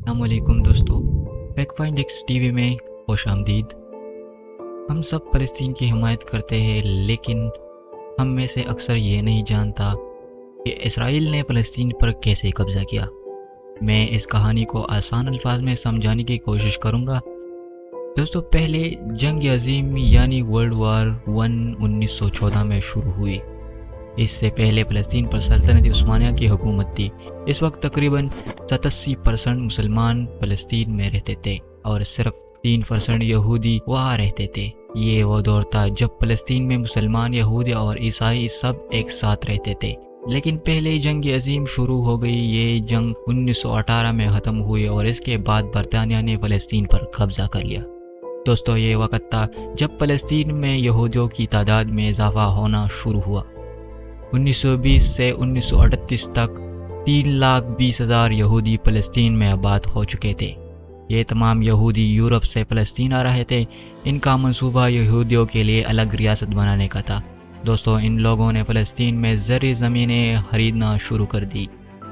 السلام علیکم دوستو، fact find x T V میں خوش آمدید۔ ہم سب فلسطین کی حمایت کرتے ہیں، لیکن ہم میں سے اکثر یہ نہیں جانتا کہ اسرائیل نے فلسطین پر کیسے قبضہ کیا۔ میں اس کہانی کو آسان الفاظ میں سمجھانے کی کوشش کروں گا۔ دوستو، پہلے جنگ عظیم یعنی ورلڈ وار 1914 میں شروع ہوئی۔ اس سے پہلے فلسطین پر سلطنت عثمانیہ کی حکومت تھی۔ اس وقت تقریباً 87% مسلمان فلسطین میں رہتے تھے اور صرف 3% یہودی وہاں رہتے تھے۔ یہ وہ دور تھا جب فلسطین میں مسلمان، یہودی اور عیسائی سب ایک ساتھ رہتے تھے۔ لیکن پہلے جنگ عظیم شروع ہو گئی۔ یہ جنگ 1918 میں ختم ہوئی اور اس کے بعد برطانیہ نے فلسطین پر قبضہ کر لیا۔ دوستو، یہ وقت تھا جب فلسطین میں یہودیوں کی تعداد میں اضافہ ہونا شروع ہوا۔ 1920 سے 1938 تک 3,20,000 یہودی فلسطین میں آباد ہو چکے تھے۔ یہ تمام یہودی یورپ سے فلسطین آ رہے تھے۔ ان کا منصوبہ یہودیوں کے لیے الگ ریاست بنانے کا تھا۔ دوستو، ان لوگوں نے فلسطین میں زرعی زمینیں خریدنا شروع کر دی۔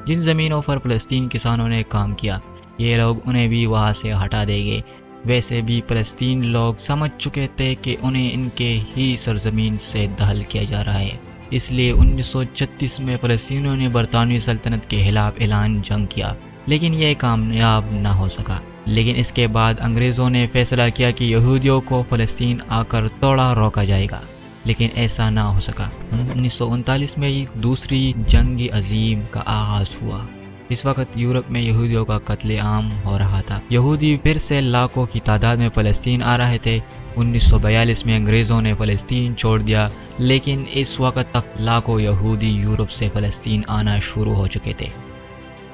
جن زمینوں پر فلسطین کسانوں نے کام کیا، یہ لوگ انہیں بھی وہاں سے ہٹا دیں گے۔ ویسے بھی فلسطین لوگ سمجھ چکے تھے کہ انہیں ان کے ہی سرزمین سے دخل کیا جا رہا ہے۔ اس لیے 1936 میں فلسطینیوں نے برطانوی سلطنت کے خلاف اعلان جنگ کیا، لیکن یہ کامیاب نہ ہو سکا۔ لیکن اس کے بعد انگریزوں نے فیصلہ کیا کہ یہودیوں کو فلسطین آ کر توڑا روکا جائے گا، لیکن ایسا نہ ہو سکا۔ 1939 میں دوسری جنگ عظیم کا آغاز ہوا۔ اس وقت یورپ میں یہودیوں کا قتل عام ہو رہا تھا۔ یہودی پھر سے لاکھوں کی تعداد میں فلسطین آ رہے تھے۔ 1942 میں انگریزوں نے فلسطین چھوڑ دیا، لیکن اس وقت تک لاکھوں یہودی یورپ سے فلسطین آنا شروع ہو چکے تھے۔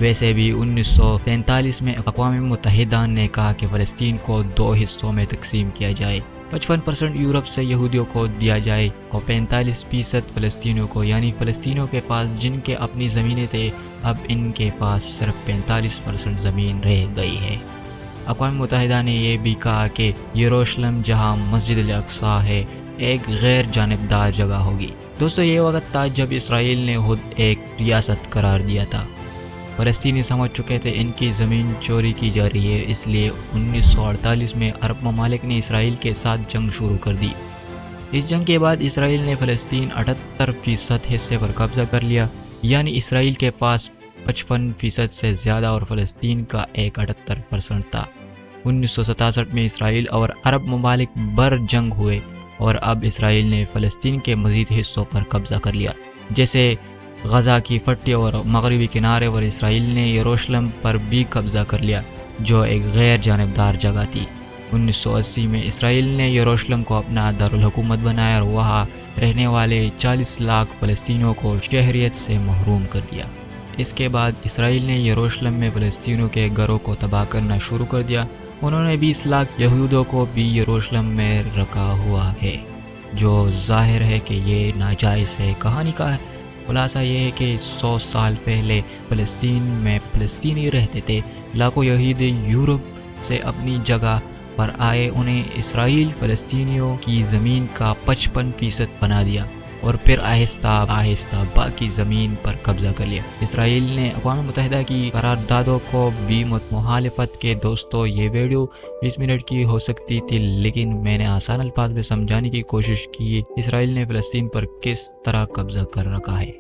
ویسے بھی 1943 میں اقوام متحدہ نے کہا کہ فلسطین کو 2 حصوں میں تقسیم کیا جائے۔ 55% یورپ سے یہودیوں کو دیا جائے اور 45% فلسطینیوں کو، یعنی فلسطینیوں کے پاس جن کے اپنی زمینیں تھے، اب ان کے پاس صرف 45% زمین رہ گئی ہے۔ اقوام متحدہ نے یہ بھی کہا کہ یروشلم، جہاں مسجد الاقصی ہے، ایک غیر جانبدار جگہ ہوگی۔ دوستو، یہ وقت تھا جب اسرائیل نے خود ایک ریاست قرار دیا تھا۔ فلسطینی سمجھ چکے تھے ان کی زمین چوری کی جا رہی ہے، اس لیے 1948 میں عرب ممالک نے اسرائیل کے ساتھ جنگ شروع کر دی۔ اس جنگ کے بعد اسرائیل نے فلسطین 78% حصے پر قبضہ کر لیا، یعنی اسرائیل کے پاس 55% سے زیادہ اور فلسطین کا ایک 78% تھا۔ 1967 میں اسرائیل اور عرب ممالک بر جنگ ہوئے اور اب اسرائیل نے فلسطین کے مزید حصوں پر قبضہ کر لیا، جیسے غزہ کی پٹی اور مغربی کنارے پر۔ اسرائیل نے یروشلم پر بھی قبضہ کر لیا، جو ایک غیر جانبدار جگہ تھی۔ 1980 میں اسرائیل نے یروشلم کو اپنا دارالحکومت بنایا اور وہاں رہنے والے 40 لاکھ فلسطینیوں کو شہریت سے محروم کر دیا۔ اس کے بعد اسرائیل نے یروشلم میں فلسطینیوں کے گھروں کو تباہ کرنا شروع کر دیا۔ انہوں نے 20 لاکھ یہودیوں کو بھی یروشلم میں رکھا ہوا ہے، جو ظاہر ہے کہ یہ ناجائز ہے۔ کہانی کا خلاصہ یہ ہے کہ 100 سال پہلے فلسطین میں فلسطینی رہتے تھے۔ لاکھوں یہودی یورپ سے اپنی جگہ پر آئے۔ انہیں اسرائیل فلسطینیوں کی زمین کا 55% بنا دیا اور پھر آہستہ آہستہ باقی زمین پر قبضہ کر لیا۔ اسرائیل نے اقوام متحدہ کی قراردادوں کو بھی مخالفت کے۔ دوستو، یہ ویڈیو 20 منٹ کی ہو سکتی تھی، لیکن میں نے آسان الفاظ میں سمجھانے کی کوشش کی اسرائیل نے فلسطین پر کس طرح قبضہ کر رکھا ہے۔